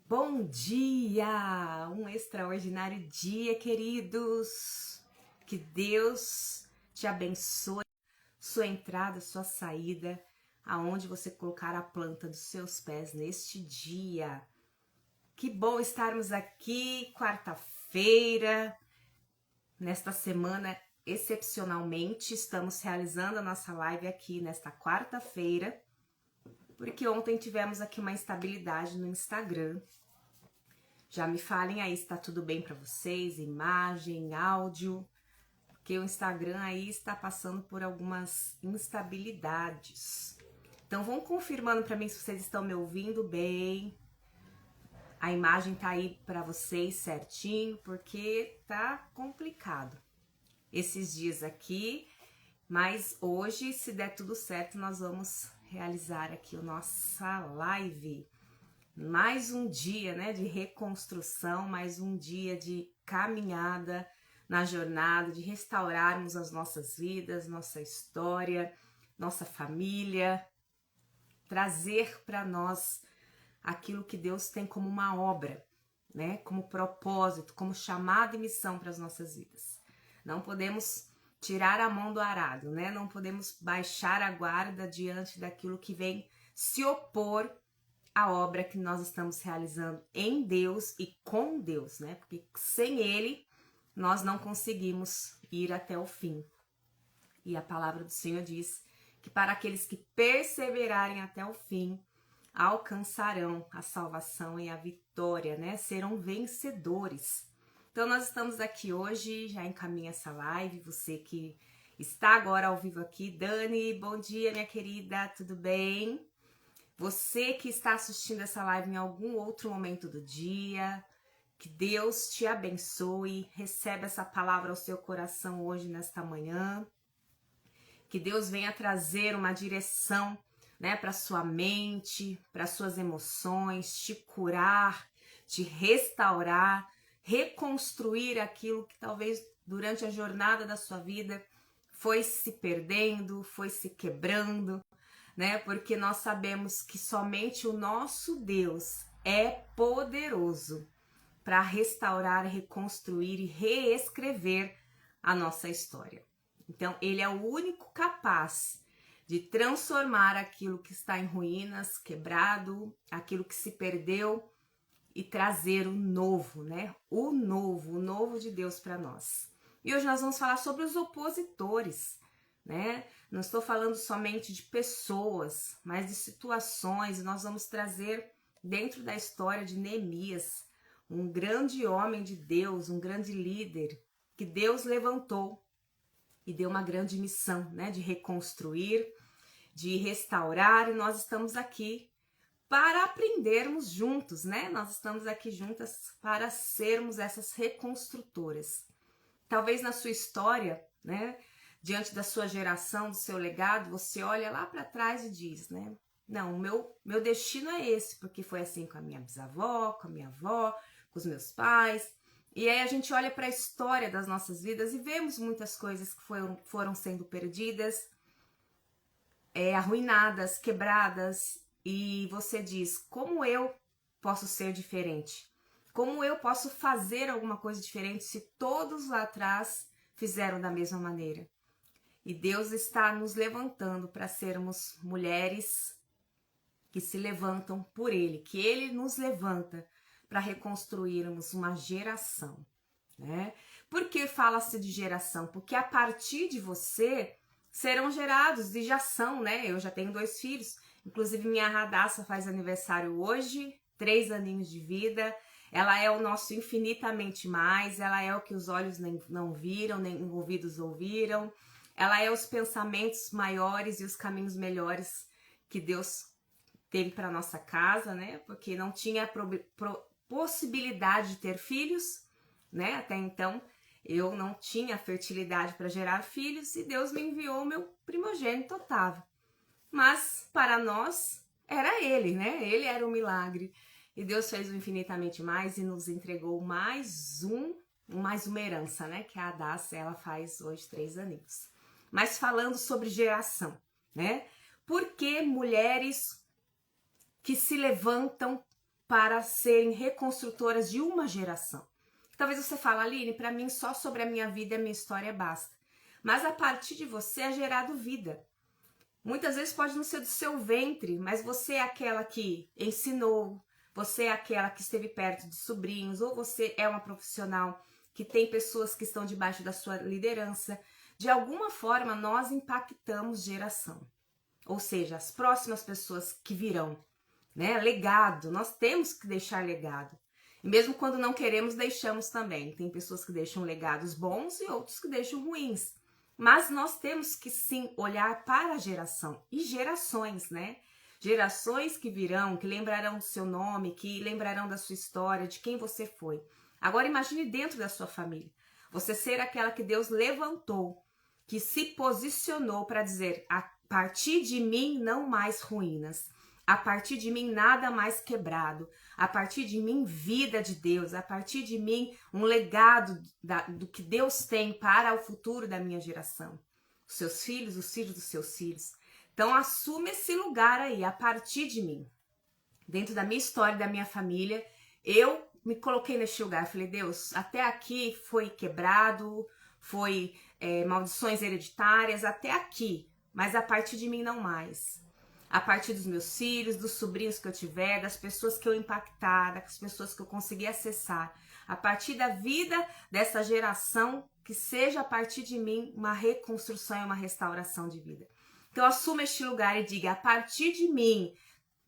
Bom dia! Um extraordinário dia, queridos! Que Deus te abençoe, sua entrada, sua saída, aonde você colocar a planta dos seus pés neste dia. Que bom estarmos aqui, quarta-feira, nesta semana, excepcionalmente, estamos realizando a nossa live aqui nesta quarta-feira, porque ontem tivemos aqui uma instabilidade no Instagram. Já me falem aí se tá tudo bem para vocês, imagem, áudio, porque o Instagram aí está passando por algumas instabilidades. Então vão confirmando para mim se vocês estão me ouvindo bem. A imagem tá aí para vocês certinho, porque tá complicado esses dias aqui, mas hoje, se der tudo certo, nós vamos realizar aqui a nossa live. Mais um dia, né, de reconstrução, mais um dia de caminhada na jornada, de restaurarmos as nossas vidas, nossa história, nossa família, trazer para nós aquilo que Deus tem como uma obra, né, como propósito, como chamado e missão para as nossas vidas. Não podemos tirar a mão do arado, né? Não podemos baixar a guarda diante daquilo que vem se opor à obra que nós estamos realizando em Deus e com Deus, né? Porque sem Ele nós não conseguimos ir até o fim. E a palavra do Senhor diz que para aqueles que perseverarem até o fim, alcançarão a salvação e a vitória, né? Serão vencedores. Então nós estamos aqui hoje, já encaminha essa live, você que está agora ao vivo aqui. Dani, bom dia, minha querida, tudo bem? Você que está assistindo essa live em algum outro momento do dia, que Deus te abençoe, receba essa palavra ao seu coração hoje, nesta manhã. Que Deus venha trazer uma direção, né, para sua mente, para suas emoções, te curar, te restaurar, reconstruir aquilo que talvez durante a jornada da sua vida foi se perdendo, foi se quebrando, né? Porque nós sabemos que somente o nosso Deus é poderoso para restaurar, reconstruir e reescrever a nossa história. Então, ele é o único capaz de transformar aquilo que está em ruínas, quebrado, aquilo que se perdeu e trazer o novo, né? O novo de Deus para nós. E hoje nós vamos falar sobre os opositores, né? Não estou falando somente de pessoas, mas de situações. Nós vamos trazer dentro da história de Neemias, um grande homem de Deus, um grande líder que Deus levantou e deu uma grande missão, né? De reconstruir, de restaurar, e nós estamos aqui para aprendermos juntos, né? Nós estamos aqui juntas para sermos essas reconstrutoras. Talvez na sua história, né? Diante da sua geração, do seu legado, você olha lá para trás e diz, né? Não, o meu destino é esse, porque foi assim com a minha bisavó, com a minha avó, com os meus pais. E aí a gente olha para a história das nossas vidas e vemos muitas coisas que foram sendo perdidas, arruinadas, quebradas. E você diz, como eu posso ser diferente? Como eu posso fazer alguma coisa diferente se todos lá atrás fizeram da mesma maneira? E Deus está nos levantando para sermos mulheres que se levantam por Ele, que Ele nos levanta para reconstruirmos uma geração, né? Por que fala-se de geração? Porque a partir de você serão gerados, e já são, né? Eu já tenho 2 filhos, inclusive minha Radassa faz aniversário hoje, 3 aninhos de vida. Ela é o nosso infinitamente mais, ela é o que os olhos não viram, nem ouvidos ouviram. Ela é os pensamentos maiores e os caminhos melhores que Deus teve para nossa casa, né? Porque não tinha possibilidade de ter filhos, né? Até então eu não tinha fertilidade para gerar filhos e Deus me enviou o meu primogênito Otávio. Mas para nós era ele, né? Ele era o milagre. E Deus fez o infinitamente mais e nos entregou mais uma herança, né? Que a Adassa, ela faz hoje 3 aninhos. Mas falando sobre geração, né? Por que mulheres que se levantam para serem reconstrutoras de uma geração. Talvez você fale, Aline, para mim só sobre a minha vida e a minha história basta. Mas a partir de você é gerado vida. Muitas vezes pode não ser do seu ventre, mas você é aquela que ensinou, você é aquela que esteve perto de sobrinhos, ou você é uma profissional que tem pessoas que estão debaixo da sua liderança. De alguma forma, nós impactamos geração. Ou seja, as próximas pessoas que virão, né? Legado, nós temos que deixar legado. E mesmo quando não queremos, deixamos também. Tem pessoas que deixam legados bons e outros que deixam ruins. Mas nós temos que sim olhar para a geração e gerações, né? Gerações que virão, que lembrarão do seu nome, que lembrarão da sua história, de quem você foi. Agora imagine dentro da sua família, você ser aquela que Deus levantou, que se posicionou para dizer, a partir de mim não mais ruínas, a partir de mim nada mais quebrado, a partir de mim vida de Deus, a partir de mim um legado do que Deus tem para o futuro da minha geração. Os seus filhos, os filhos dos seus filhos. Então assume esse lugar aí, a partir de mim. Dentro da minha história, da minha família, eu me coloquei neste lugar. Falei, Deus, até aqui foi quebrado, foi maldições hereditárias, até aqui. Mas a partir de mim não mais. A partir dos meus filhos, dos sobrinhos que eu tiver, das pessoas que eu impactar, das pessoas que eu conseguir acessar. A partir da vida dessa geração, que seja a partir de mim uma reconstrução e uma restauração de vida. Então assuma este lugar e diga, a partir de mim,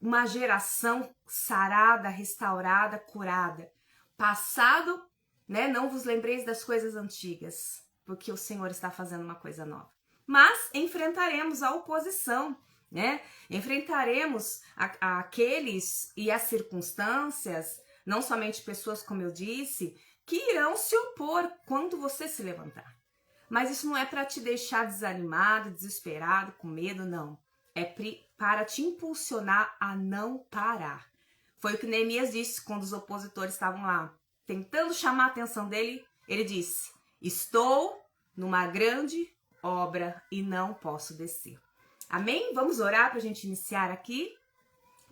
uma geração sarada, restaurada, curada. Passado, né? Não vos lembreis das coisas antigas, porque o Senhor está fazendo uma coisa nova. Mas enfrentaremos a oposição, né? Enfrentaremos aqueles e as circunstâncias, não somente pessoas, como eu disse, que irão se opor quando você se levantar. Mas isso não é para te deixar desanimado, desesperado, com medo, não. É para te impulsionar a não parar. Foi o que Neemias disse quando os opositores estavam lá, tentando chamar a atenção dele. Ele disse, estou numa grande obra e não posso descer. Amém? Vamos orar para a gente iniciar aqui?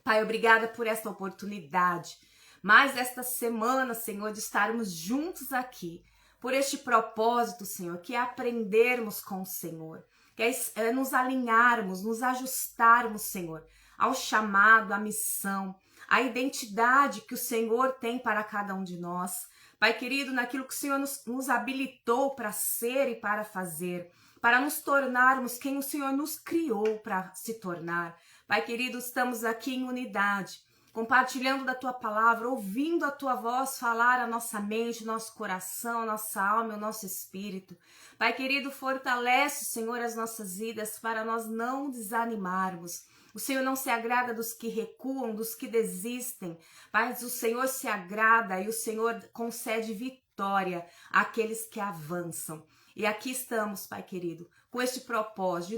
Pai, obrigada por esta oportunidade, mais esta semana, Senhor, de estarmos juntos aqui, por este propósito, Senhor, que é aprendermos com o Senhor, que é nos alinharmos, nos ajustarmos, Senhor, ao chamado, à missão, à identidade que o Senhor tem para cada um de nós. Pai querido, naquilo que o Senhor nos habilitou para ser e para fazer, para nos tornarmos quem o Senhor nos criou para se tornar. Pai querido, estamos aqui em unidade, compartilhando da Tua palavra, ouvindo a Tua voz falar a nossa mente, nosso coração, nossa alma, o nosso espírito. Pai querido, fortalece, Senhor, as nossas vidas para nós não desanimarmos. O Senhor não se agrada dos que recuam, dos que desistem, mas o Senhor se agrada e o Senhor concede vitória àqueles que avançam. E aqui estamos, Pai querido, com este propósito de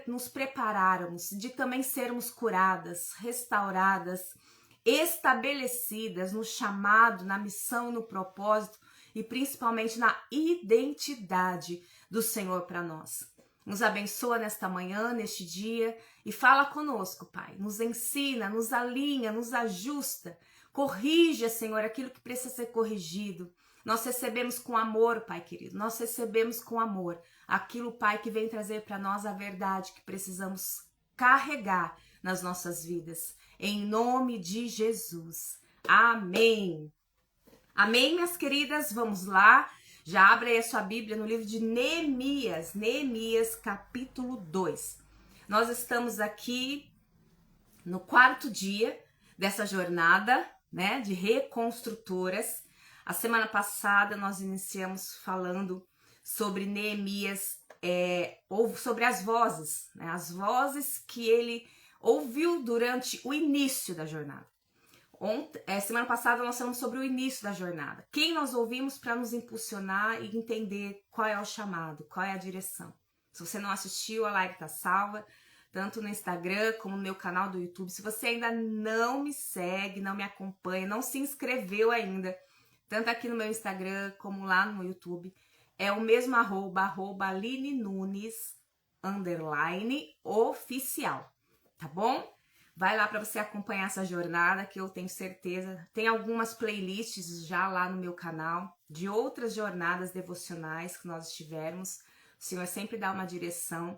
nos prepararmos, de também sermos curadas, restauradas, estabelecidas no chamado, na missão, no propósito e principalmente na identidade do Senhor para nós. Nos abençoa nesta manhã, neste dia e fala conosco, Pai. Nos ensina, nos alinha, nos ajusta. Corrija, Senhor, aquilo que precisa ser corrigido. Nós recebemos com amor, Pai querido. Nós recebemos com amor aquilo, Pai, que vem trazer para nós a verdade que precisamos carregar nas nossas vidas. Em nome de Jesus. Amém. Amém, minhas queridas? Vamos lá. Já abre aí a sua Bíblia no livro de Neemias. Neemias, capítulo 2. Nós estamos aqui no 4º dia dessa jornada, né, de reconstrutoras. A semana passada nós iniciamos falando sobre Neemias, sobre as vozes, né, as vozes que ele ouviu durante o início da jornada. Semana passada nós falamos sobre o início da jornada. Quem nós ouvimos para nos impulsionar e entender qual é o chamado, qual é a direção. Se você não assistiu, a live está salva, tanto no Instagram como no meu canal do YouTube. Se você ainda não me segue, não me acompanha, não se inscreveu ainda, tanto aqui no meu Instagram como lá no YouTube, é o mesmo @ Aline Nunes _ oficial, tá bom? Vai lá para você acompanhar essa jornada, que eu tenho certeza. Tem algumas playlists já lá no meu canal de outras jornadas devocionais que nós estivermos. O Senhor sempre dá uma direção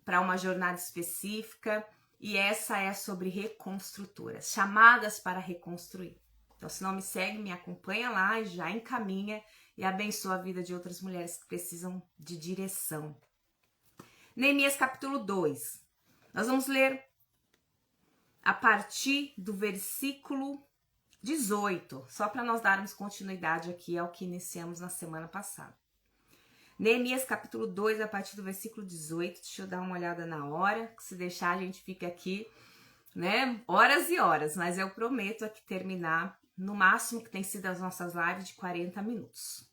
para uma jornada específica, e essa é sobre reconstrutoras, chamadas para reconstruir. Então, se não me segue, me acompanha lá e já encaminha e abençoa a vida de outras mulheres que precisam de direção. Neemias capítulo 2. Nós vamos ler a partir do versículo 18, só para nós darmos continuidade aqui ao que iniciamos na semana passada. Neemias capítulo 2, a partir do versículo 18, deixa eu dar uma olhada na hora, que se deixar a gente fica aqui, né, horas e horas, mas eu prometo aqui terminar no máximo que tem sido as nossas lives de 40 minutos.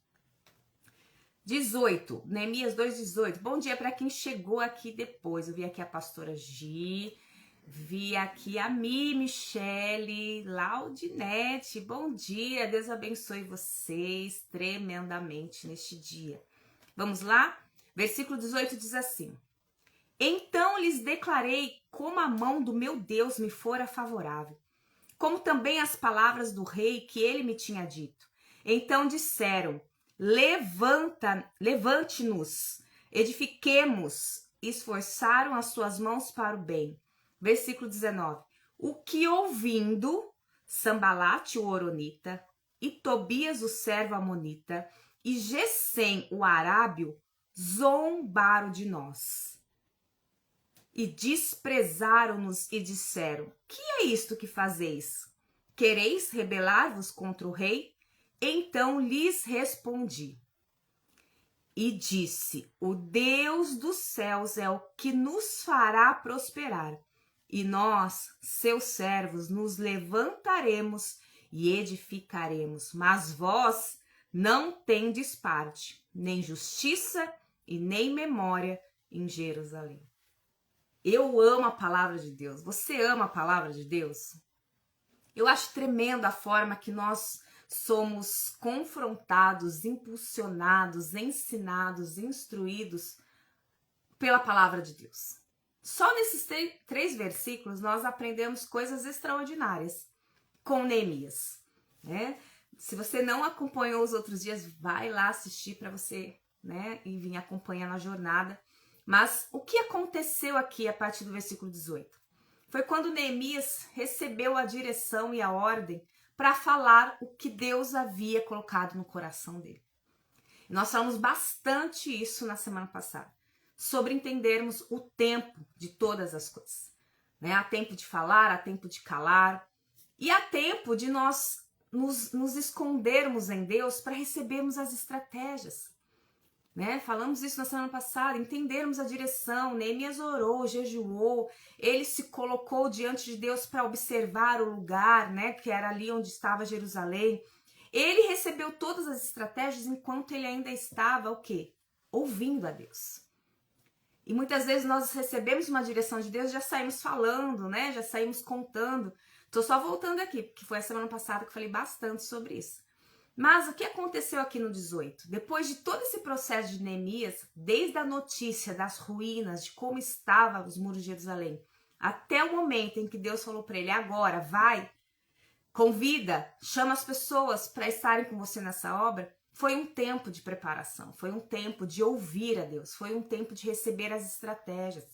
18, Neemias 2:18. Bom dia para quem chegou aqui depois. Eu vi aqui a pastora Gi, vi aqui a Michele, Laudinete. Bom dia, Deus abençoe vocês tremendamente neste dia. Vamos lá? Versículo 18 diz assim: Então lhes declarei como a mão do meu Deus me fora favorável, como também as palavras do rei que ele me tinha dito. Então disseram: Levante-nos, edifiquemos. Esforçaram as suas mãos para o bem. Versículo 19. O que ouvindo, Sambalate o Horonita, e Tobias o servo amonita, e Gesem o arábio, zombaram de nós. E desprezaram-nos e disseram: Que é isto que fazeis? Quereis rebelar-vos contra o rei? Então lhes respondi e disse: O Deus dos céus é o que nos fará prosperar, e nós, seus servos, nos levantaremos e edificaremos. Mas vós não tendes parte, nem justiça e nem memória em Jerusalém. Eu amo a palavra de Deus. Você ama a palavra de Deus? Eu acho tremenda a forma que nós somos confrontados, impulsionados, ensinados, instruídos pela palavra de Deus. Só nesses 3 versículos nós aprendemos coisas extraordinárias com Neemias, né? Se você não acompanhou os outros dias, vai lá assistir para você, né, e vir acompanhando a jornada. Mas o que aconteceu aqui a partir do versículo 18? Foi quando Neemias recebeu a direção e a ordem para falar o que Deus havia colocado no coração dele. E nós falamos bastante isso na semana passada, sobre entendermos o tempo de todas as coisas, né? Há tempo de falar, há tempo de calar, e há tempo de nós nos escondermos em Deus para recebermos as estratégias, né? Falamos isso na semana passada, entendermos a direção. Neemias orou, jejuou, ele se colocou diante de Deus para observar o lugar, né, que era ali onde estava Jerusalém. Ele recebeu todas as estratégias enquanto ele ainda estava o quê? Ouvindo a Deus. E muitas vezes nós recebemos uma direção de Deus, já saímos falando, né? Já saímos contando. Tô só voltando aqui, porque foi a semana passada que eu falei bastante sobre isso. Mas o que aconteceu aqui no 18? Depois de todo esse processo de Neemias, desde a notícia das ruínas, de como estavam os muros de Jerusalém, até o momento em que Deus falou para ele: agora vai, convida, chama as pessoas para estarem com você nessa obra, foi um tempo de preparação, foi um tempo de ouvir a Deus, foi um tempo de receber as estratégias.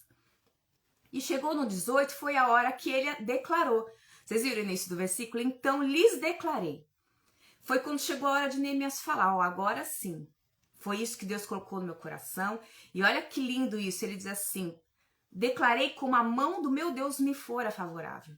E chegou no 18, foi a hora que ele declarou. Vocês viram o início do versículo? Então lhes declarei. Foi quando chegou a hora de Neemias falar: ó, agora sim, foi isso que Deus colocou no meu coração. E olha que lindo isso, ele diz assim: declarei como a mão do meu Deus me fora favorável.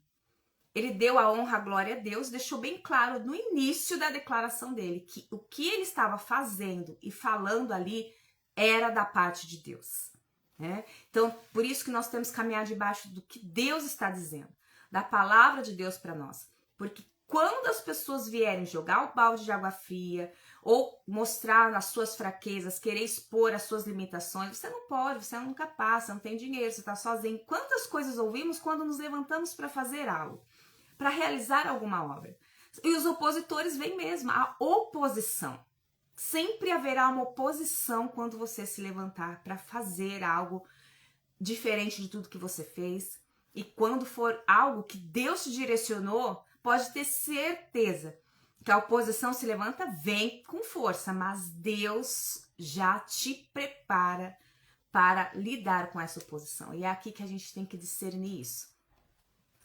Ele deu a honra, a glória a Deus, deixou bem claro no início da declaração dele que o que ele estava fazendo e falando ali era da parte de Deus, né? Então, por isso que nós temos que caminhar debaixo do que Deus está dizendo, da palavra de Deus para nós. Porque quando as pessoas vierem jogar o balde de água fria ou mostrar as suas fraquezas, querer expor as suas limitações, você não pode, você nunca passa, não tem dinheiro, você está sozinho. Quantas coisas ouvimos quando nos levantamos para fazer algo, para realizar alguma obra? E os opositores vêm mesmo, a oposição. Sempre haverá uma oposição quando você se levantar para fazer algo diferente de tudo que você fez, E quando for algo que Deus te direcionou, pode ter certeza que a oposição se levanta, vem com força, mas Deus já te prepara para lidar com essa oposição. E é aqui que a gente tem que discernir isso.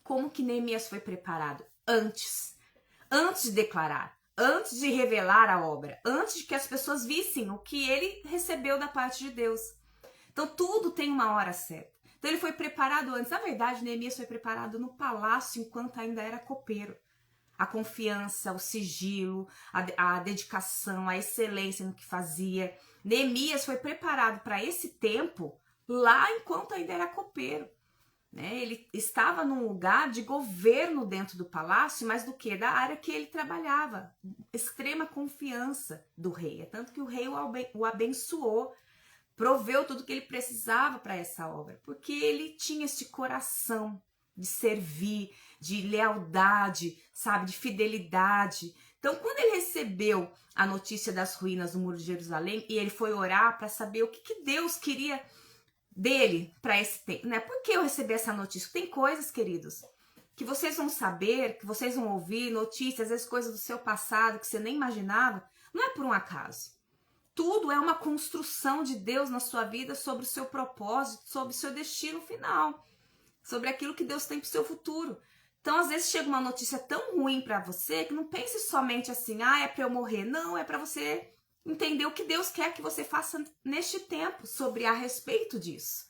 Como que Neemias foi preparado? Antes de declarar, antes de revelar a obra, antes de que as pessoas vissem o que ele recebeu da parte de Deus. Então tudo tem uma hora certa. Então ele foi preparado antes. Na verdade, Neemias foi preparado no palácio enquanto ainda era copeiro. A confiança, o sigilo, a dedicação, a excelência no que fazia. Neemias foi preparado para esse tempo lá enquanto ainda era copeiro. Ele estava num lugar de governo dentro do palácio, mas do que? Da área que ele trabalhava. Extrema confiança do rei. É tanto que o rei o abençoou, proveu tudo que ele precisava para essa obra, porque ele tinha esse coração de servir, de lealdade, sabe, de fidelidade. Então, quando ele recebeu a notícia das ruínas do Muro de Jerusalém e ele foi orar para saber o que Deus queria dele para esse tempo, né? Por que eu recebi essa notícia? Tem coisas, queridos, que vocês vão saber, que vocês vão ouvir, notícias, às vezes coisas do seu passado que você nem imaginava, não é por um acaso. Tudo é uma construção de Deus na sua vida sobre o seu propósito, sobre o seu destino final, sobre aquilo que Deus tem para o seu futuro. Então, às vezes chega uma notícia tão ruim para você que não pense somente assim, é para eu morrer. Não, é para você entender o que Deus quer que você faça neste tempo sobre a respeito disso.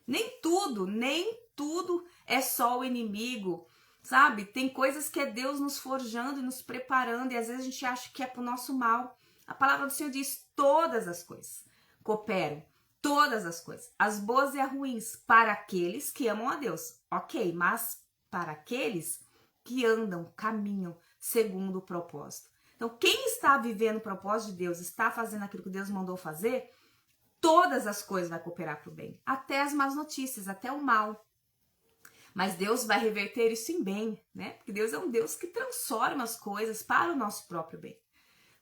Nem tudo é só o inimigo, sabe? Tem coisas que é Deus nos forjando e nos preparando e às vezes a gente acha que é pro nosso mal. A palavra do Senhor diz: todas as coisas cooperam, todas as coisas, as boas e as ruins, para aqueles que amam a Deus. Ok, mas para aqueles que andam, caminham segundo o propósito. Então, quem está vivendo o propósito de Deus, está fazendo aquilo que Deus mandou fazer, todas as coisas vai cooperar para o bem. Até as más notícias, até o mal. Mas Deus vai reverter isso em bem, né? Porque Deus é um Deus que transforma as coisas para o nosso próprio bem.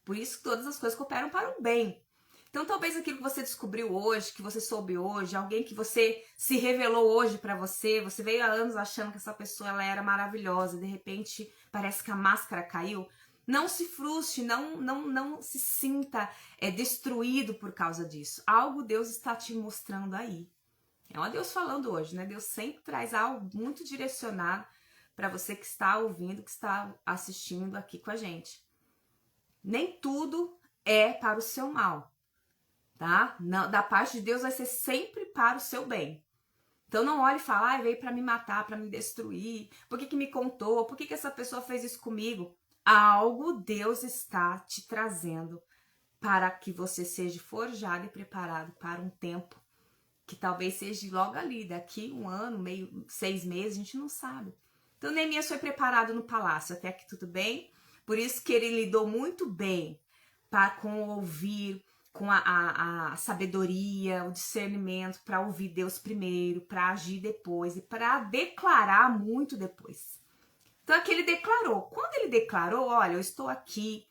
Por isso que todas as coisas cooperam para o bem. Então, talvez aquilo que você descobriu hoje, que você soube hoje, alguém que você se revelou hoje para você, você veio há anos achando que essa pessoa ela era maravilhosa, de repente parece que a máscara caiu. Não se frustre, não se sinta destruído por causa disso. Algo Deus está te mostrando aí. É uma Deus falando hoje, né? Deus sempre traz algo muito direcionado para você que está ouvindo, que está assistindo aqui com a gente. Nem tudo é para o seu mal, tá? Não, da parte de Deus vai ser sempre para o seu bem. Então não olhe e fale, veio para me matar, para me destruir. Por que me contou? Por que essa pessoa fez isso comigo? Algo Deus está te trazendo para que você seja forjado e preparado para um tempo que talvez seja logo ali, daqui 1 ano, 6 meses, a gente não sabe. Então Neemias foi preparado no palácio, até aqui tudo bem. Por isso que ele lidou muito bem com o ouvir, com a sabedoria, o discernimento, para ouvir Deus primeiro, para agir depois e para declarar muito depois. Então aqui ele declarou. Quando ele declarou, olha, eu estou aqui,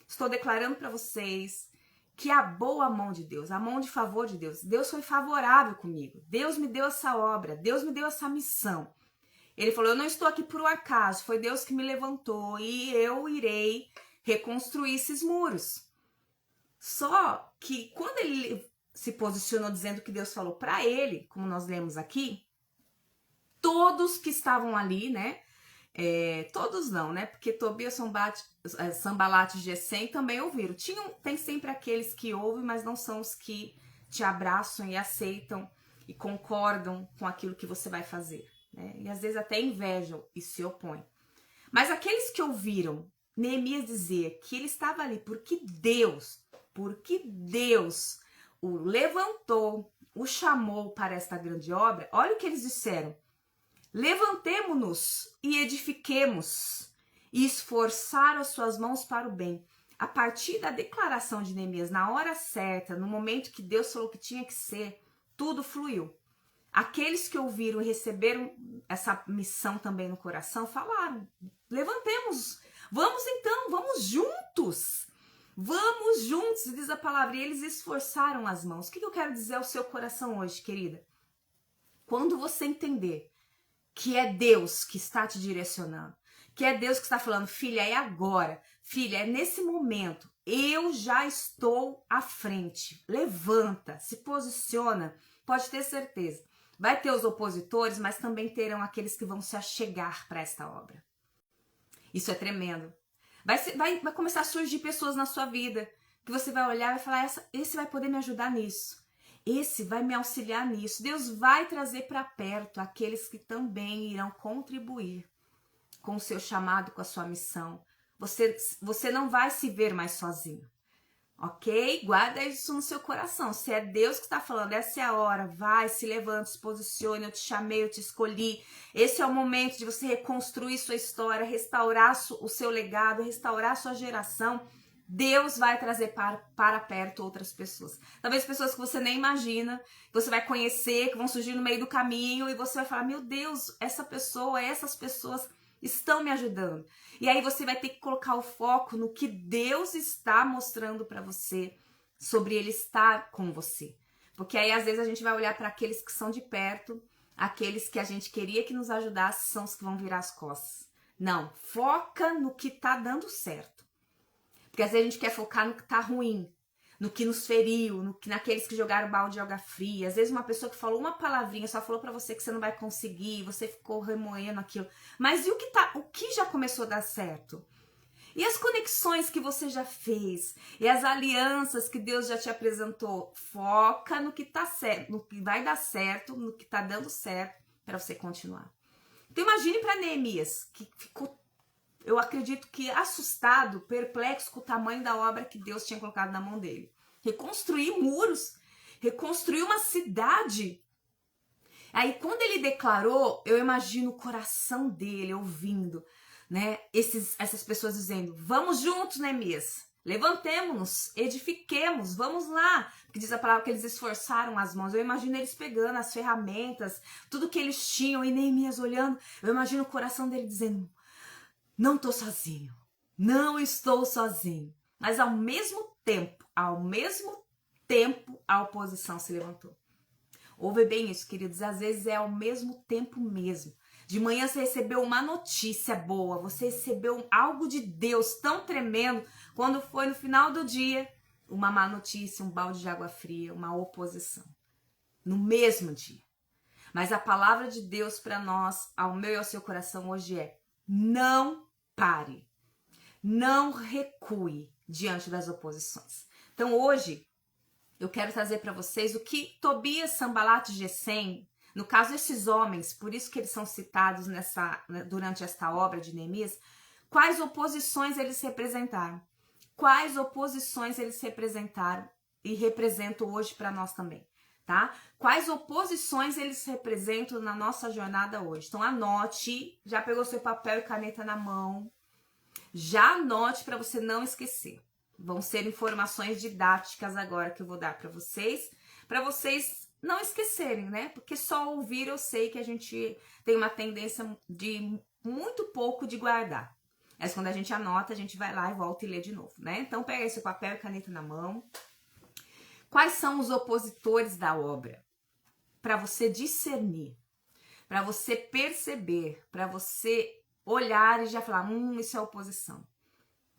estou declarando para vocês que a boa mão de Deus, a mão de favor de Deus, Deus foi favorável comigo. Deus me deu essa obra, Deus me deu essa missão. Ele falou, eu não estou aqui por um acaso, foi Deus que me levantou e eu irei reconstruir esses muros. Só que quando ele se posicionou dizendo que Deus falou para ele, como nós lemos aqui, todos que estavam ali, né? Todos não, né? Porque Tobias, Sanbalate e Gesem também ouviram. Tem sempre aqueles que ouvem, mas não são os que te abraçam e aceitam e concordam com aquilo que você vai fazer, né? E às vezes até invejam e se opõem. Mas aqueles que ouviram Neemias dizer que ele estava ali porque Deus o levantou, o chamou para esta grande obra, olha o que eles disseram. Levantemo-nos e edifiquemos e esforçar as suas mãos para o bem. A partir da declaração de Neemias, na hora certa, no momento que Deus falou que tinha que ser, tudo fluiu. Aqueles que ouviram e receberam essa missão também no coração, falaram, levantemos, vamos então, vamos juntos, diz a palavra, e eles esforçaram as mãos. O que eu quero dizer ao seu coração hoje, querida? Quando você entender que é Deus que está te direcionando, que é Deus que está falando, filha, é agora, filha, é nesse momento, eu já estou à frente, levanta, se posiciona, pode ter certeza. Vai ter os opositores, mas também terão aqueles que vão se achegar para esta obra. Isso é tremendo. Vai começar a surgir pessoas na sua vida que você vai olhar e vai falar, esse vai poder me ajudar nisso. Esse vai me auxiliar nisso. Deus vai trazer para perto aqueles que também irão contribuir com o seu chamado, com a sua missão. Você não vai se ver mais sozinho. Ok? Guarda isso no seu coração. Se é Deus que está falando, essa é a hora, vai, se levanta, se posicione, eu te chamei, eu te escolhi. Esse é o momento de você reconstruir sua história, restaurar o seu legado, restaurar sua geração. Deus vai trazer para perto outras pessoas. Talvez pessoas que você nem imagina, que você vai conhecer, que vão surgir no meio do caminho e você vai falar, meu Deus, essa pessoa, essas pessoas estão me ajudando. E aí você vai ter que colocar o foco no que Deus está mostrando para você, sobre Ele estar com você. Porque aí às vezes a gente vai olhar para aqueles que são de perto, aqueles que a gente queria que nos ajudasse são os que vão virar as costas. Não, foca no que tá dando certo. Porque às vezes a gente quer focar no que tá ruim, no que nos feriu, naqueles que jogaram balde de água fria. Às vezes uma pessoa que falou uma palavrinha, só falou pra você que você não vai conseguir, você ficou remoendo aquilo. Mas e o que já começou a dar certo? E as conexões que você já fez? E as alianças que Deus já te apresentou? Foca no que tá certo, no que vai dar certo, no que tá dando certo, para você continuar. Então imagine para Neemias, que ficou, eu acredito que assustado, perplexo com o tamanho da obra que Deus tinha colocado na mão dele. Reconstruir muros, reconstruir uma cidade. Aí quando ele declarou, eu imagino o coração dele ouvindo, né? Essas pessoas dizendo, vamos juntos, Neemias, levantemo-nos, edifiquemos, vamos lá. Porque diz a palavra que eles esforçaram as mãos. Eu imagino eles pegando as ferramentas, tudo que eles tinham, e Neemias olhando. Eu imagino o coração dele dizendo, não estou sozinho, não estou sozinho. Mas ao mesmo tempo, a oposição se levantou. Ouve bem isso, queridos, às vezes é ao mesmo tempo mesmo. De manhã você recebeu uma notícia boa, você recebeu algo de Deus tão tremendo, quando foi no final do dia, uma má notícia, um balde de água fria, uma oposição. No mesmo dia. Mas a palavra de Deus para nós, ao meu e ao seu coração hoje é, não pare, não recue diante das oposições. Então hoje, eu quero trazer para vocês o que Tobias, Sanbalat e Gesem, no caso esses homens, por isso que eles são citados durante esta obra de Neemias, quais oposições eles representaram. Quais oposições eles representaram e representam hoje para nós também, tá? Quais oposições eles representam na nossa jornada hoje. Então anote, já pegou seu papel e caneta na mão, já anote para você não esquecer. Vão ser informações didáticas agora que eu vou dar para vocês não esquecerem, né? Porque só ouvir eu sei que a gente tem uma tendência de muito pouco de guardar. Mas quando a gente anota, a gente vai lá e volta e lê de novo, né? Então pega aí seu papel e caneta na mão. Quais são os opositores da obra? Para você discernir, para você perceber, para você olhar e já falar, isso é oposição.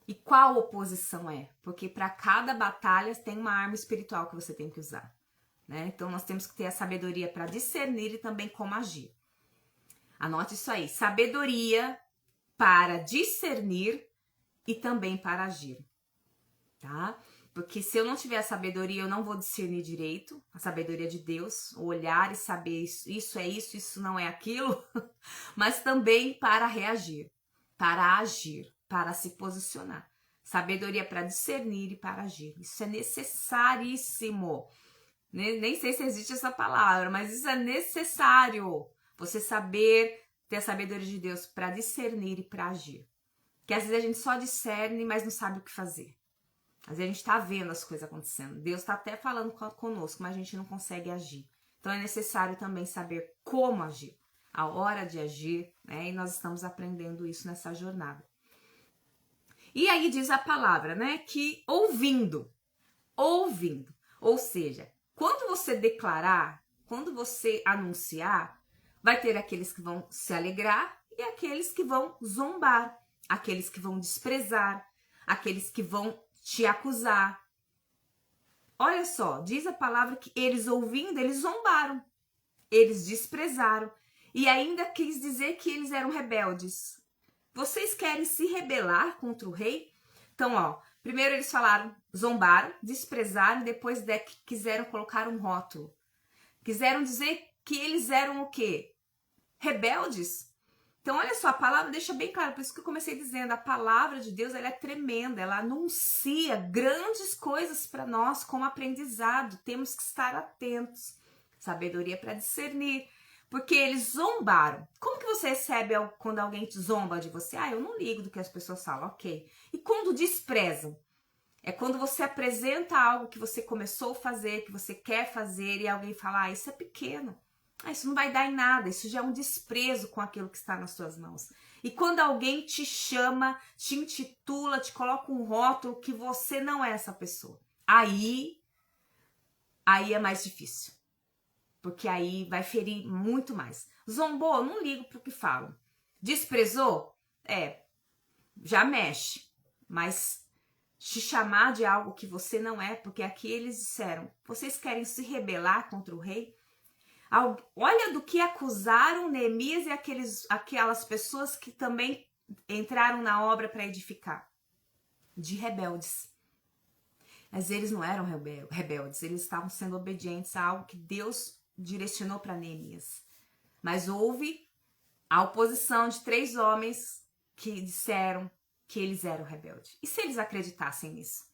E qual oposição é? Porque para cada batalha tem uma arma espiritual que você tem que usar, né? Então nós temos que ter a sabedoria para discernir e também como agir. Anote isso aí, sabedoria para discernir e também para agir, tá? Porque se eu não tiver a sabedoria, eu não vou discernir direito, a sabedoria de Deus, olhar e saber isso é isso não é aquilo, mas também para reagir, para agir, para se posicionar. Sabedoria para discernir e para agir. Isso é necessaríssimo. Nem sei se existe essa palavra, mas isso é necessário. Você saber ter a sabedoria de Deus para discernir e para agir. Porque às vezes a gente só discerne, mas não sabe o que fazer. Às vezes a gente está vendo as coisas acontecendo. Deus está até falando conosco, mas a gente não consegue agir. Então é necessário também saber como agir. A hora de agir, né? E nós estamos aprendendo isso nessa jornada. E aí diz a palavra, né? Que ouvindo. Ou seja, quando você declarar, quando você anunciar, Vai ter aqueles que vão se alegrar e aqueles que vão zombar, aqueles que vão desprezar, aqueles que vão te acusar. Olha só, diz a palavra que eles ouvindo, eles zombaram, eles desprezaram e ainda quis dizer que eles eram rebeldes. Vocês querem se rebelar contra o rei? Então, ó, primeiro eles falaram, zombaram, desprezaram, depois quiseram colocar um rótulo. Quiseram dizer que eles eram o quê? Rebeldes? Então, olha só, a palavra deixa bem claro, por isso que eu comecei dizendo, a palavra de Deus, ela é tremenda, ela anuncia grandes coisas para nós como aprendizado, temos que estar atentos, sabedoria para discernir, porque eles zombaram. Como que você recebe quando alguém te zomba de você? Ah, eu não ligo do que as pessoas falam, ok. E quando desprezam? É quando você apresenta algo que você começou a fazer, que você quer fazer, e alguém fala, ah, isso é pequeno. Ah, isso não vai dar em nada, isso já é um desprezo com aquilo que está nas suas mãos. E quando alguém te chama, te intitula, te coloca um rótulo que você não é essa pessoa, aí é mais difícil. Porque aí vai ferir muito mais. Zombou, não ligo pro que falam. Desprezou? Já mexe. Mas te chamar de algo que você não é, porque aqui eles disseram, vocês querem se rebelar contra o rei? Olha do que acusaram Neemias e aquelas pessoas que também entraram na obra para edificar. De rebeldes. Mas eles não eram rebeldes, eles estavam sendo obedientes a algo que Deus direcionou para Neemias. Mas houve a oposição de 3 homens que disseram que eles eram rebeldes. E se eles acreditassem nisso?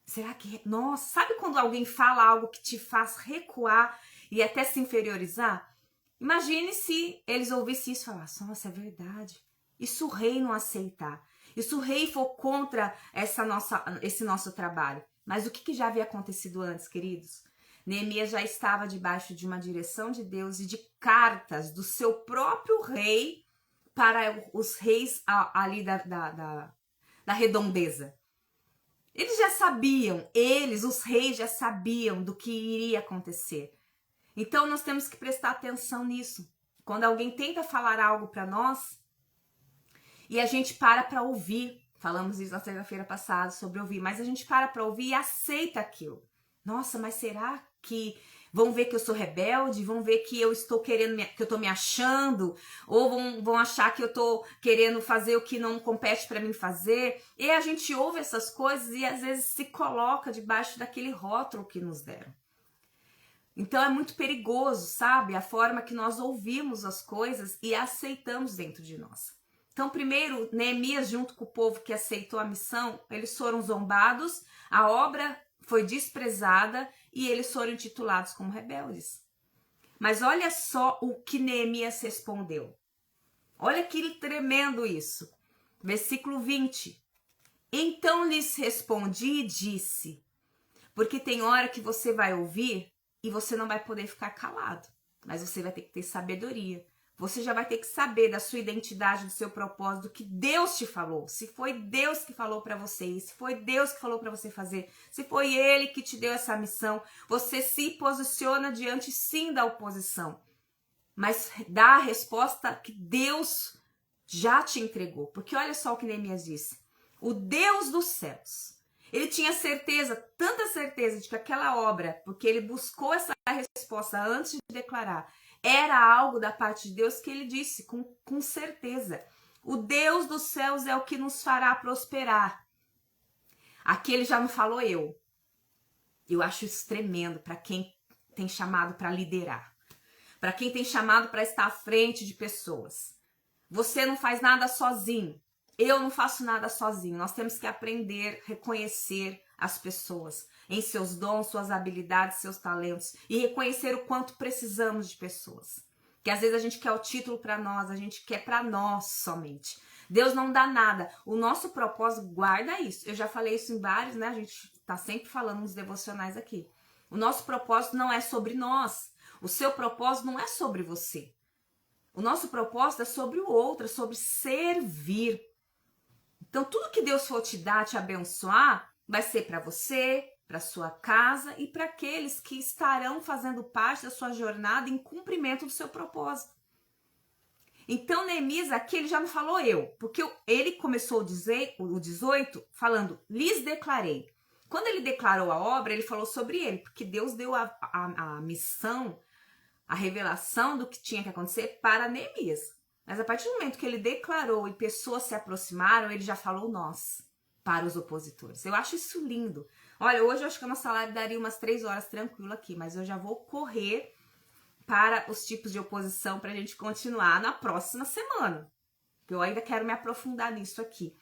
Será que... Nossa, sabe quando alguém fala algo que te faz recuar e até se inferiorizar? Imagine se eles ouvissem isso e falassem, nossa, é verdade. E se o rei não aceitar? E se o rei for contra esse nosso trabalho? Mas o que já havia acontecido antes, queridos? Neemias já estava debaixo de uma direção de Deus e de cartas do seu próprio rei para os reis ali da redondeza. Eles já sabiam, os reis já sabiam do que iria acontecer. Então nós temos que prestar atenção nisso. Quando alguém tenta falar algo para nós e a gente para ouvir, falamos isso na segunda-feira passada sobre ouvir, mas a gente para ouvir e aceita aquilo. Nossa, mas será que vão ver que eu sou rebelde? Vão ver que eu estou querendo, que eu estou me achando? Ou vão achar que eu estou querendo fazer o que não compete para mim fazer? E a gente ouve essas coisas e às vezes se coloca debaixo daquele rótulo que nos deram. Então é muito perigoso, sabe? A forma que nós ouvimos as coisas e aceitamos dentro de nós. Então, primeiro, Neemias, junto com o povo que aceitou a missão, eles foram zombados, a obra foi desprezada e eles foram intitulados como rebeldes. Mas olha só o que Neemias respondeu. Olha que tremendo isso. Versículo 20. Então lhes respondi e disse, porque tem hora que você vai ouvir e você não vai poder ficar calado, mas você vai ter que ter sabedoria. Você já vai ter que saber da sua identidade, do seu propósito, do que Deus te falou. Se foi Deus que falou para você, se foi Deus que falou para você fazer, se foi Ele que te deu essa missão, você se posiciona diante sim da oposição, mas dá a resposta que Deus já te entregou. Porque olha só o que Neemias disse. O Deus dos céus, ele tinha certeza, tanta certeza de que aquela obra, porque ele buscou essa resposta antes de declarar, era algo da parte de Deus, que ele disse com certeza. O Deus dos céus é o que nos fará prosperar. Aqui ele já não falou eu. Eu acho isso tremendo para quem tem chamado para liderar. Para quem tem chamado para estar à frente de pessoas. Você não faz nada sozinho. Eu não faço nada sozinho. Nós temos que aprender a reconhecer as pessoas em seus dons, suas habilidades, seus talentos e reconhecer o quanto precisamos de pessoas. Que às vezes a gente quer o título para nós, a gente quer para nós somente. Deus não dá nada. O nosso propósito, guarda isso. Eu já falei isso em vários, né? A gente tá sempre falando nos devocionais aqui. O nosso propósito não é sobre nós. O seu propósito não é sobre você. O nosso propósito é sobre o outro, é sobre servir. Então, tudo que Deus for te dar, te abençoar, vai ser para você, para sua casa e para aqueles que estarão fazendo parte da sua jornada em cumprimento do seu propósito. Então, Neemias aqui, ele já não falou eu, porque ele começou o 18 falando, lhes declarei. Quando ele declarou a obra, ele falou sobre ele, porque Deus deu a missão, a revelação do que tinha que acontecer para Neemias. Mas a partir do momento que ele declarou e pessoas se aproximaram, ele já falou nós, para os opositores. Eu acho isso lindo. Olha, hoje eu acho que a nossa live daria umas 3 horas tranquilo aqui, mas eu já vou correr para os tipos de oposição para a gente continuar na próxima semana. Eu ainda quero me aprofundar nisso aqui.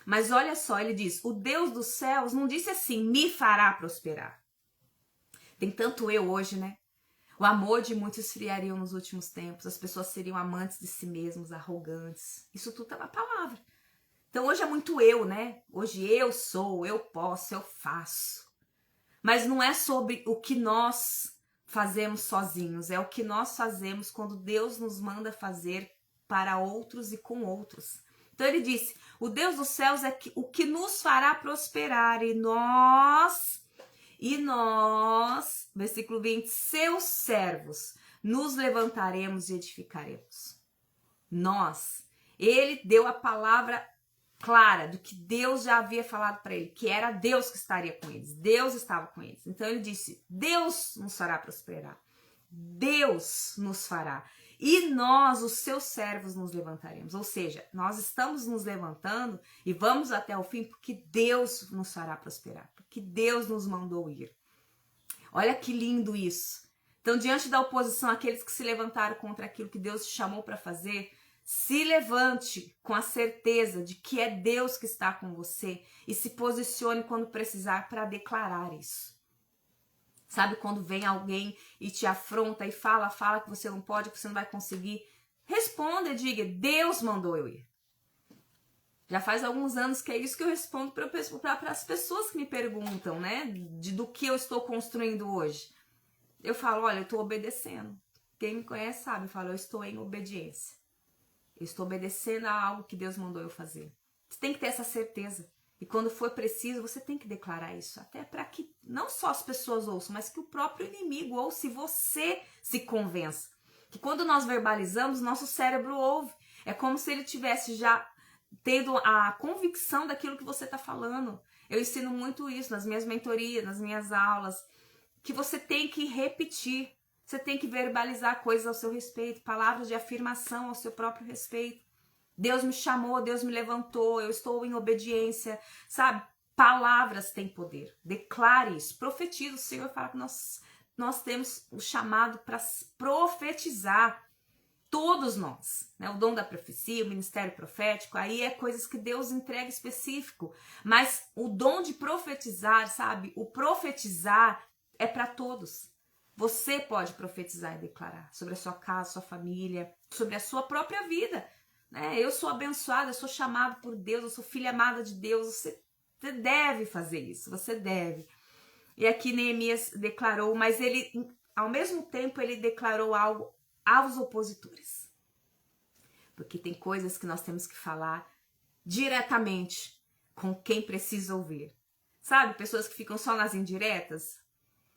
Mas olha só, ele diz, o Deus dos céus não disse assim, me fará prosperar. Tem tanto eu hoje, né? O amor de muitos esfriaria nos últimos tempos, as pessoas seriam amantes de si mesmos, arrogantes. Isso tudo tá na palavra. Então hoje é muito eu, né? Hoje eu sou, eu posso, eu faço. Mas não é sobre o que nós fazemos sozinhos, é o que nós fazemos quando Deus nos manda fazer para outros e com outros. Então ele disse, o Deus dos céus é o que nos fará prosperar e nós, versículo 20, seus servos, nos levantaremos e edificaremos. Nós, ele deu a palavra clara do que Deus já havia falado para ele, que era Deus que estaria com eles, Deus estava com eles. Então ele disse, Deus nos fará prosperar, Deus nos fará, e nós, os seus servos, nos levantaremos. Ou seja, nós estamos nos levantando e vamos até o fim porque Deus nos fará prosperar, porque Deus nos mandou ir. Olha que lindo isso. Então, diante da oposição, aqueles que se levantaram contra aquilo que Deus te chamou para fazer, se levante com a certeza de que é Deus que está com você e se posicione quando precisar para declarar isso. Sabe quando vem alguém e te afronta e fala que você não pode, que você não vai conseguir? Responda e diga, Deus mandou eu ir. Já faz alguns anos que é isso que eu respondo para as pessoas que me perguntam, né? Do que eu estou construindo hoje. Eu falo, olha, eu estou obedecendo. Quem me conhece sabe, eu falo, eu estou em obediência. Eu estou obedecendo a algo que Deus mandou eu fazer. Você tem que ter essa certeza. E quando for preciso, você tem que declarar isso. Até para que não só as pessoas ouçam, mas que o próprio inimigo ouça e você se convença. Que quando nós verbalizamos, nosso cérebro ouve. É como se ele tivesse já tendo a convicção daquilo que você está falando. Eu ensino muito isso nas minhas mentorias, nas minhas aulas. Que você tem que repetir. Você tem que verbalizar coisas ao seu respeito, palavras de afirmação ao seu próprio respeito. Deus me chamou, Deus me levantou, eu estou em obediência, sabe? Palavras têm poder. Declare isso, profetize. O Senhor fala que nós temos o chamado para profetizar. Todos nós, né? O dom da profecia, o ministério profético, aí é coisas que Deus entrega específico. Mas o dom de profetizar, sabe? O profetizar é para todos. Você pode profetizar e declarar sobre a sua casa, sua família, sobre a sua própria vida. Né? Eu sou abençoada, eu sou chamada por Deus, eu sou filha amada de Deus. Você deve fazer isso, você deve. E aqui Neemias declarou, mas ele, ao mesmo tempo, ele declarou algo aos opositores. Porque tem coisas que nós temos que falar diretamente com quem precisa ouvir. Sabe, pessoas que ficam só nas indiretas?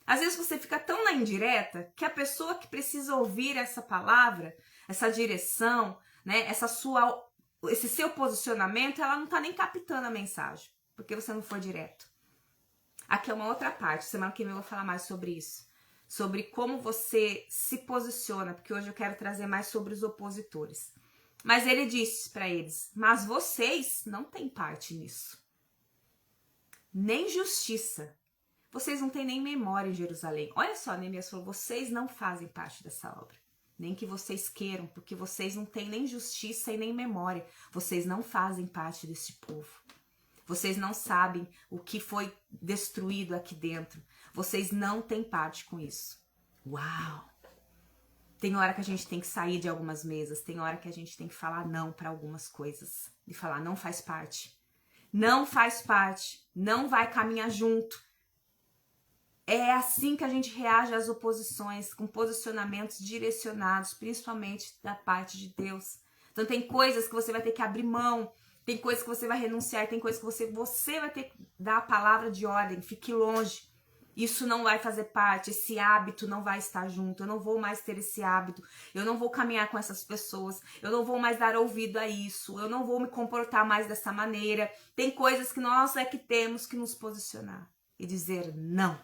Às vezes você fica tão na indireta que a pessoa que precisa ouvir essa palavra, essa direção, né, esse seu posicionamento, ela não está nem captando a mensagem, porque você não foi direto. Aqui é uma outra parte, semana que vem eu vou falar mais sobre isso, sobre como você se posiciona, porque hoje eu quero trazer mais sobre os opositores. Mas ele disse para eles, mas vocês não têm parte nisso, nem justiça. Vocês não têm nem memória em Jerusalém. Olha só, Neemias falou, vocês não fazem parte dessa obra. Nem que vocês queiram, porque vocês não têm nem justiça e nem memória. Vocês não fazem parte desse povo. Vocês não sabem o que foi destruído aqui dentro. Vocês não têm parte com isso. Uau! Tem hora que a gente tem que sair de algumas mesas. Tem hora que a gente tem que falar não para algumas coisas. E falar, não faz parte. Não faz parte. Não vai caminhar junto. É assim que a gente reage às oposições, com posicionamentos direcionados, principalmente da parte de Deus. Então tem coisas que você vai ter que abrir mão, tem coisas que você vai renunciar, tem coisas que você vai ter que dar a palavra de ordem, fique longe. Isso não vai fazer parte, esse hábito não vai estar junto, eu não vou mais ter esse hábito, eu não vou caminhar com essas pessoas, eu não vou mais dar ouvido a isso, eu não vou me comportar mais dessa maneira. Tem coisas que nós é que temos que nos posicionar e dizer não.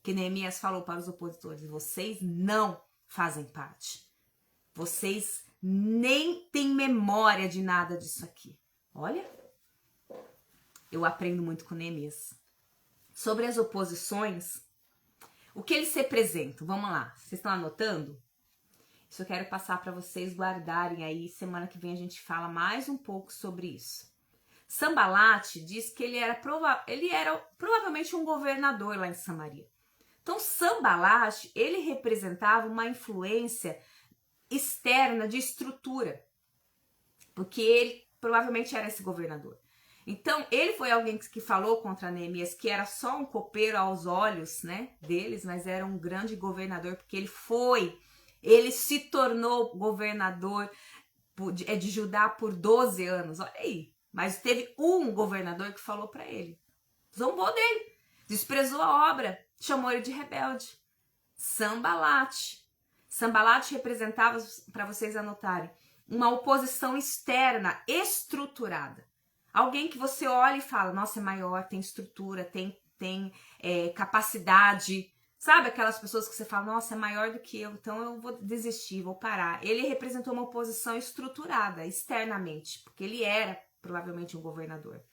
Que Neemias falou para os opositores, vocês não fazem parte. Vocês nem têm memória de nada disso aqui. Olha, eu aprendo muito com Neemias. Sobre as oposições, o que eles representam? Vamos lá, vocês estão anotando? Isso eu quero passar para vocês guardarem aí. Semana que vem a gente fala mais um pouco sobre isso. Sanbalat diz que ele era provavelmente um governador lá em Samaria. Então Sanbalat, ele representava uma influência externa de estrutura, porque ele provavelmente era esse governador. Então, ele foi alguém que falou contra Neemias, que era só um copeiro aos olhos, né, deles, mas era um grande governador, porque ele se tornou governador de Judá por 12 anos, olha aí. Mas teve um governador que falou para ele, zombou dele, desprezou a obra, chamou ele de rebelde. Sanbalat. Sanbalat representava, para vocês anotarem, uma oposição externa, estruturada. Alguém que você olha e fala, nossa, é maior, tem estrutura, tem capacidade. Sabe aquelas pessoas que você fala, nossa, é maior do que eu, então eu vou desistir, vou parar. Ele representou uma oposição estruturada, externamente, porque ele era provavelmente um governador.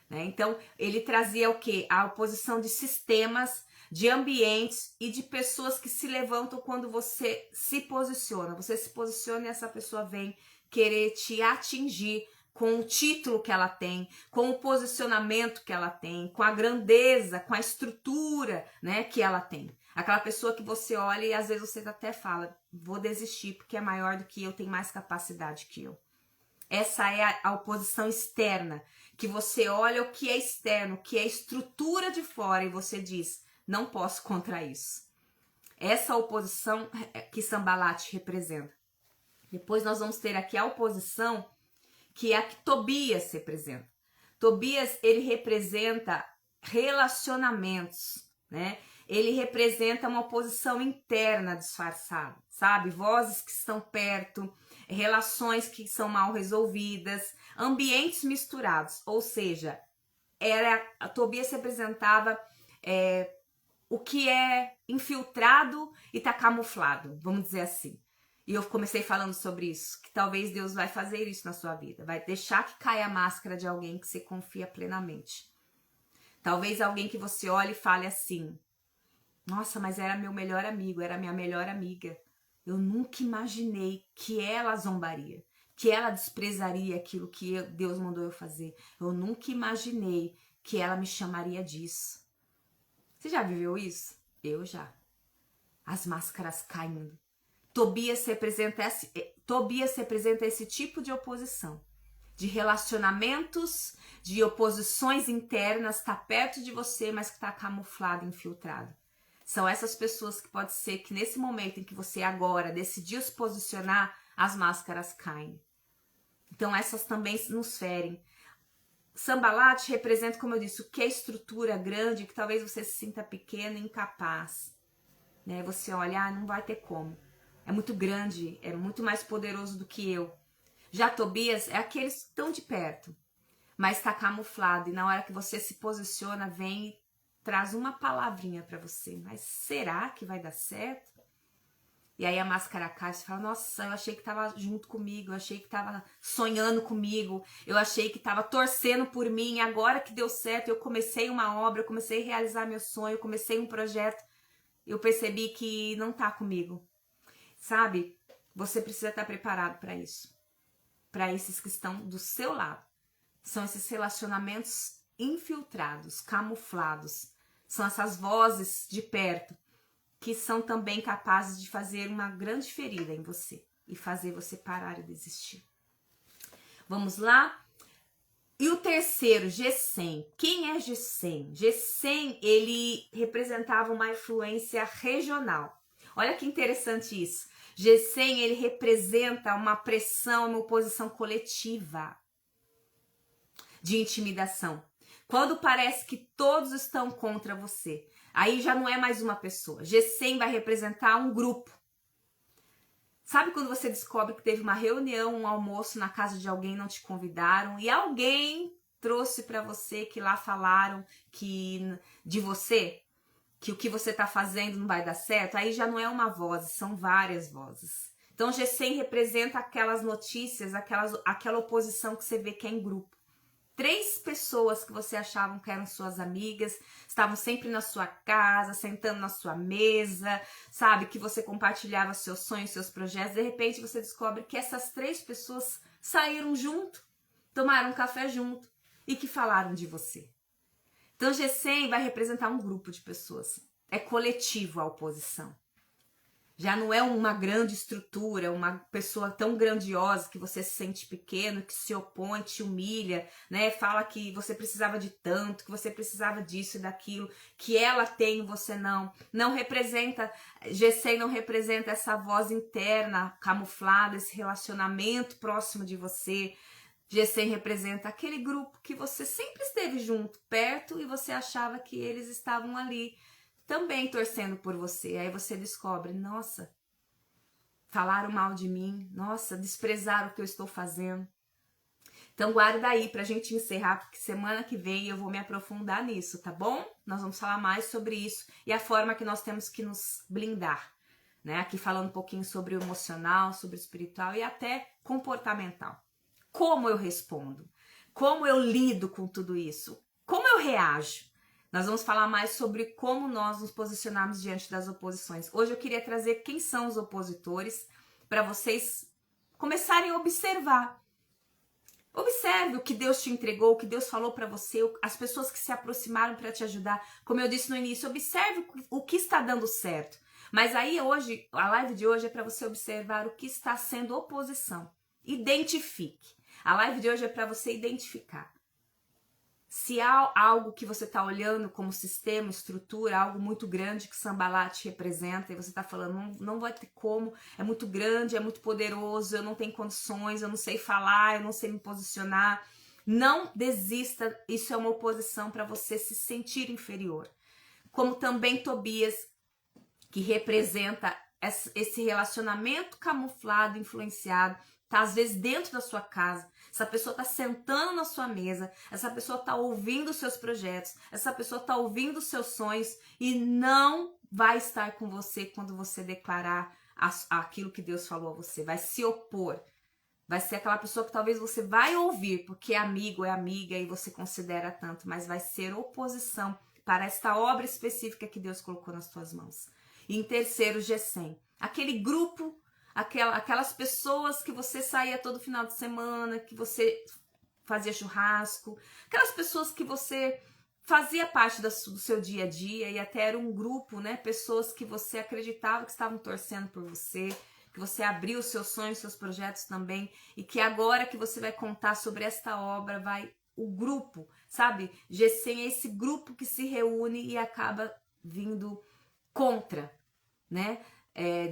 Né? Então, ele trazia o quê? A oposição de sistemas, de ambientes e de pessoas que se levantam quando você se posiciona. Você se posiciona e essa pessoa vem querer te atingir com o título que ela tem, com o posicionamento que ela tem, com a grandeza, com a estrutura, né, que ela tem. Aquela pessoa que você olha e às vezes você até fala, vou desistir porque é maior do que eu, tem mais capacidade que eu. Essa é a oposição externa, que você olha o que é externo, o que é a estrutura de fora e você diz, não posso contra isso. Essa oposição que Sanbalat representa. Depois nós vamos ter aqui a oposição que é a que Tobias representa. Tobias, ele representa relacionamentos, né? Ele representa uma oposição interna disfarçada, sabe? Vozes que estão perto, relações que são mal resolvidas, ambientes misturados, ou seja, a Tobias representava o que é infiltrado e está camuflado, vamos dizer assim. E eu comecei falando sobre isso, que talvez Deus vai fazer isso na sua vida, vai deixar que caia a máscara de alguém que você confia plenamente. Talvez alguém que você olhe e fale assim, nossa, mas era meu melhor amigo, era minha melhor amiga. Eu nunca imaginei que ela zombaria, que ela desprezaria aquilo que Deus mandou eu fazer. Eu nunca imaginei que ela me chamaria disso. Você já viveu isso? Eu já. As máscaras caindo. Tobias representa esse tipo de oposição, de relacionamentos, de oposições internas, está perto de você, mas que está camuflado, infiltrado. São essas pessoas que pode ser que nesse momento em que você agora decidiu se posicionar, as máscaras caem. Então essas também nos ferem. Sanbalat representa, como eu disse, o que é estrutura grande, que talvez você se sinta pequeno e incapaz. Né? Você olha, não vai ter como. É muito grande, é muito mais poderoso do que eu. Já Tobias é aqueles que estão de perto, mas está camuflado. E na hora que você se posiciona, vem e traz uma palavrinha para você. Mas será que vai dar certo? E aí a máscara cai e você fala, nossa, eu achei que estava junto comigo, eu achei que estava sonhando comigo, eu achei que estava torcendo por mim, agora que deu certo, eu comecei uma obra, eu comecei a realizar meu sonho, eu comecei um projeto, eu percebi que não está comigo. Sabe, você precisa estar preparado para isso. Para esses que estão do seu lado. São esses relacionamentos infiltrados, camuflados. São essas vozes de perto que são também capazes de fazer uma grande ferida em você e fazer você parar e desistir. Vamos lá? E o terceiro, Gesem. Quem é Gesem? Gesem, ele representava uma influência regional. Olha que interessante isso. Gesem, ele representa uma pressão, uma oposição coletiva de intimidação. Quando parece que todos estão contra você. Aí já não é mais uma pessoa. Gesem vai representar um grupo. Sabe quando você descobre que teve uma reunião, um almoço na casa de alguém, não te convidaram e alguém trouxe para você que lá falaram de você, que o que você está fazendo não vai dar certo? Aí já não é uma voz, são várias vozes. Então Gesem representa aquelas notícias, aquela oposição que você vê que é em grupo. 3 pessoas que você achavam que eram suas amigas, estavam sempre na sua casa, sentando na sua mesa, sabe? Que você compartilhava seus sonhos, seus projetos. De repente você descobre que essas 3 pessoas saíram junto, tomaram um café junto e que falaram de você. Então Gesem vai representar um grupo de pessoas. É coletivo a oposição. Já não é uma grande estrutura, uma pessoa tão grandiosa que você se sente pequeno, que se opõe, te humilha, né? Fala que você precisava de tanto, que você precisava disso e daquilo, que ela tem e você não. Não representa, Gesem não representa essa voz interna, camuflada, esse relacionamento próximo de você. Gesem representa aquele grupo que você sempre esteve junto, perto, e você achava que eles estavam ali, também torcendo por você. Aí você descobre, nossa, falaram mal de mim, nossa, desprezaram o que eu estou fazendo. Então guarda aí pra gente encerrar, porque semana que vem eu vou me aprofundar nisso, tá bom? Nós vamos falar mais sobre isso e a forma que nós temos que nos blindar, né? Aqui falando um pouquinho sobre o emocional, sobre o espiritual e até comportamental. Como eu respondo? Como eu lido com tudo isso? Como eu reajo? Nós vamos falar mais sobre como nós nos posicionamos diante das oposições. Hoje eu queria trazer quem são os opositores para vocês começarem a observar. Observe o que Deus te entregou, o que Deus falou para você, as pessoas que se aproximaram para te ajudar. Como eu disse no início, observe o que está dando certo. Mas aí hoje, a live de hoje é para você observar o que está sendo oposição. Identifique. A live de hoje é para você identificar. Se há algo que você está olhando como sistema, estrutura, algo muito grande que Sambalat representa, e você está falando, não vai ter como, é muito grande, é muito poderoso, eu não tenho condições, eu não sei falar, eu não sei me posicionar. Não desista, isso é uma oposição para você se sentir inferior. Como também Tobias, que representa esse relacionamento camuflado, influenciado, tá às vezes dentro da sua casa. Essa pessoa está sentando na sua mesa, essa pessoa está ouvindo os seus projetos, essa pessoa está ouvindo os seus sonhos e não vai estar com você quando você declarar aquilo que Deus falou a você. Vai se opor. Vai ser aquela pessoa que talvez você vai ouvir porque é amigo, é amiga e você considera tanto, mas vai ser oposição para esta obra específica que Deus colocou nas suas mãos. E em terceiro, Gesem. Aquele grupo, aquelas pessoas que você saía todo final de semana, que você fazia churrasco, aquelas pessoas que você fazia parte do seu dia a dia e até era um grupo, né? Pessoas que você acreditava que estavam torcendo por você, que você abriu os seus sonhos, seus projetos também, e que agora que você vai contar sobre esta obra, o grupo, sabe? Gesem é esse grupo que se reúne e acaba vindo contra, né?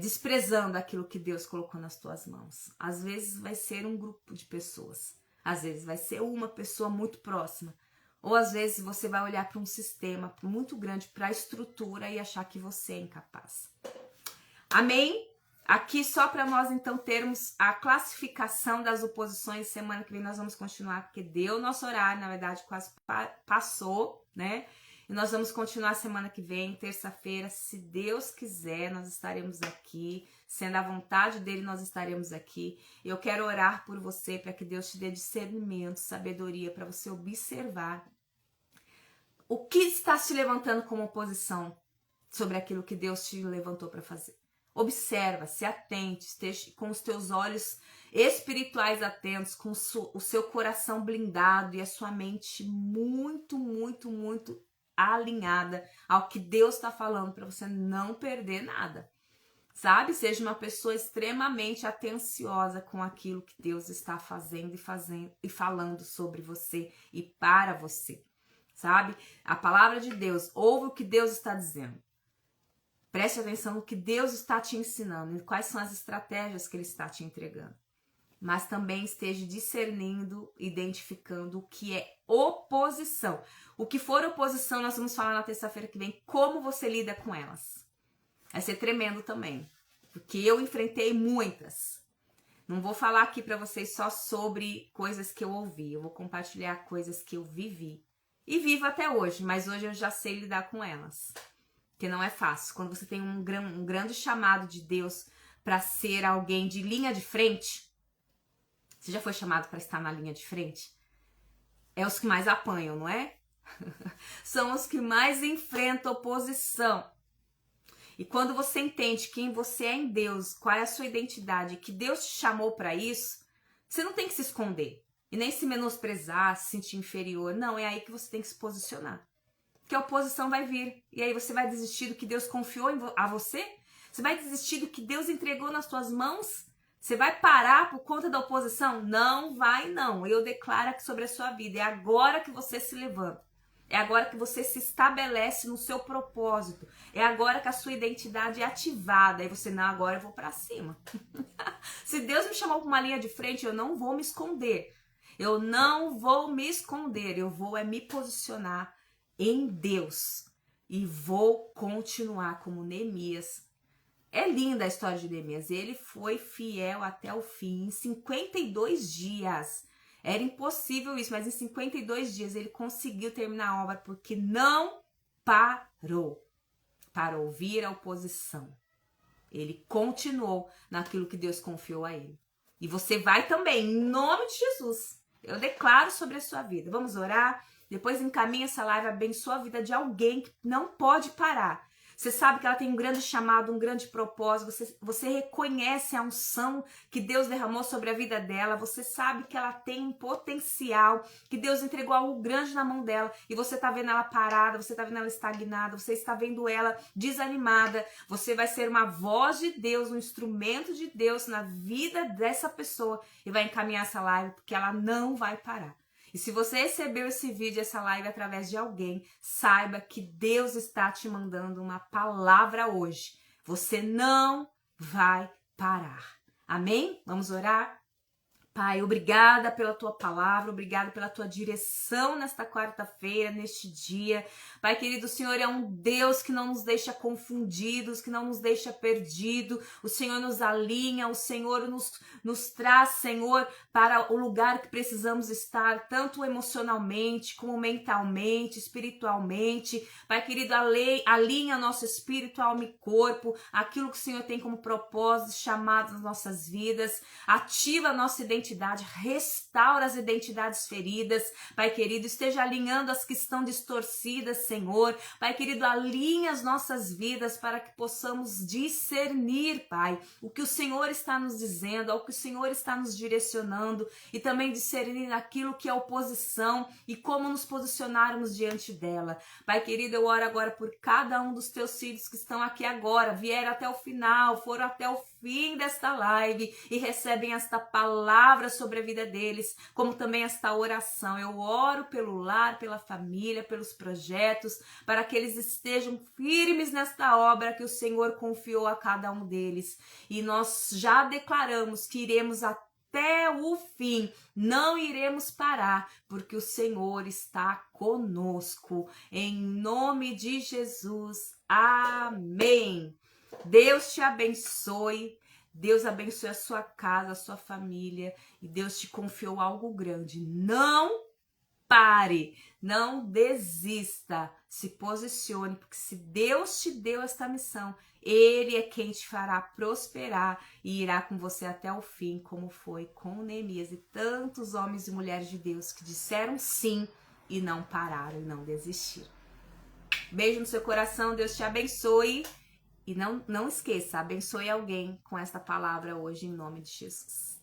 Desprezando aquilo que Deus colocou nas tuas mãos. Às vezes vai ser um grupo de pessoas, às vezes vai ser uma pessoa muito próxima, ou às vezes você vai olhar para um sistema muito grande, para a estrutura e achar que você é incapaz. Amém? Aqui só para nós então termos a classificação das oposições. Semana que vem nós vamos continuar, porque deu o nosso horário, na verdade quase passou, né? E nós vamos continuar semana que vem, terça-feira, se Deus quiser, nós estaremos aqui, sendo a vontade dele, nós estaremos aqui. Eu quero orar por você, para que Deus te dê discernimento, sabedoria, para você observar o que está se levantando como oposição sobre aquilo que Deus te levantou para fazer. Observa, se atente, esteja com os teus olhos espirituais atentos, com o seu coração blindado e a sua mente muito, muito, muito alinhada ao que Deus está falando, para você não perder nada, sabe? Seja uma pessoa extremamente atenciosa com aquilo que Deus está fazendo e falando sobre você e para você, sabe? A palavra de Deus, ouve o que Deus está dizendo. Preste atenção no que Deus está te ensinando e quais são as estratégias que Ele está te entregando. mas também esteja discernindo, identificando o que é oposição. O que for oposição, nós vamos falar na terça-feira que vem, como você lida com elas. Vai ser tremendo também, porque eu enfrentei muitas. Não vou falar aqui para vocês só sobre coisas que eu ouvi, eu vou compartilhar coisas que eu vivi. E vivo até hoje, mas hoje eu já sei lidar com elas. Porque não é fácil. Quando você tem um grande chamado de Deus para ser alguém de linha de frente, você já foi chamado para estar na linha de frente? É os que mais apanham, não é? São os que mais enfrentam oposição. E quando você entende quem você é em Deus, qual é a sua identidade, que Deus te chamou para isso, você não tem que se esconder. E nem se menosprezar, se sentir inferior. Não, é aí que você tem que se posicionar. Porque a oposição vai vir. E aí você vai desistir do que Deus confiou a você? Você vai desistir do que Deus entregou nas suas mãos? Você vai parar por conta da oposição? Não vai, não. Eu declaro aqui sobre a sua vida. É agora que você se levanta. É agora que você se estabelece no seu propósito. É agora que a sua identidade é ativada. Aí você, não, agora eu vou pra cima. Se Deus me chamou pra uma linha de frente, eu não vou me esconder. Eu não vou me esconder. Eu vou me posicionar em Deus. E vou continuar como Neemias. É linda a história de Neemias. Ele foi fiel até o fim. Em 52 dias. Era impossível isso, mas em 52 dias ele conseguiu terminar a obra porque não parou para ouvir a oposição. Ele continuou naquilo que Deus confiou a ele. E você vai também, em nome de Jesus. Eu declaro sobre a sua vida. Vamos orar? Depois encaminha essa live, abençoa a vida de alguém que não pode parar. Você sabe que ela tem um grande chamado, um grande propósito. Você reconhece a unção que Deus derramou sobre a vida dela. Você sabe que ela tem um potencial, que Deus entregou algo grande na mão dela. E você está vendo ela parada, você está vendo ela estagnada, você está vendo ela desanimada. Você vai ser uma voz de Deus, um instrumento de Deus na vida dessa pessoa. E vai encaminhar essa live, porque ela não vai parar. E se você recebeu esse vídeo, essa live através de alguém, saiba que Deus está te mandando uma palavra hoje. Você não vai parar. Amém? Vamos orar? Pai, obrigada pela tua palavra, obrigada pela tua direção nesta quarta-feira, neste dia. Pai querido, o Senhor é um Deus que não nos deixa confundidos, que não nos deixa perdidos. O Senhor nos alinha, o Senhor nos traz, Senhor, para o lugar que precisamos estar, tanto emocionalmente, como mentalmente, espiritualmente. Pai querido, alinha nosso espírito, alma e corpo, aquilo que o Senhor tem como propósito, chamado nas nossas vidas. Ativa a nossa identidade, restaura as identidades feridas, Pai querido, esteja alinhando as que estão distorcidas, Senhor, Pai querido, alinha as nossas vidas para que possamos discernir, Pai, o que o Senhor está nos dizendo, ao que o Senhor está nos direcionando e também discernir aquilo que é oposição e como nos posicionarmos diante dela. Pai querido, eu oro agora por cada um dos teus filhos que estão aqui agora, vieram até o final, foram até o fim desta live e recebem esta palavra sobre a vida deles, como também esta oração. Eu oro pelo lar, pela família, pelos projetos, para que eles estejam firmes nesta obra que o Senhor confiou a cada um deles. E nós já declaramos que iremos até o fim, não iremos parar, porque o Senhor está conosco. Em nome de Jesus, amém. Deus te abençoe. Deus abençoe a sua casa, a sua família, e Deus te confiou algo grande. Não pare, não desista, se posicione, porque se Deus te deu esta missão, Ele é quem te fará prosperar e irá com você até o fim, como foi com Neemias e tantos homens e mulheres de Deus que disseram sim e não pararam e não desistiram. Beijo no seu coração, Deus te abençoe. E não esqueça, abençoe alguém com esta palavra hoje em nome de Jesus.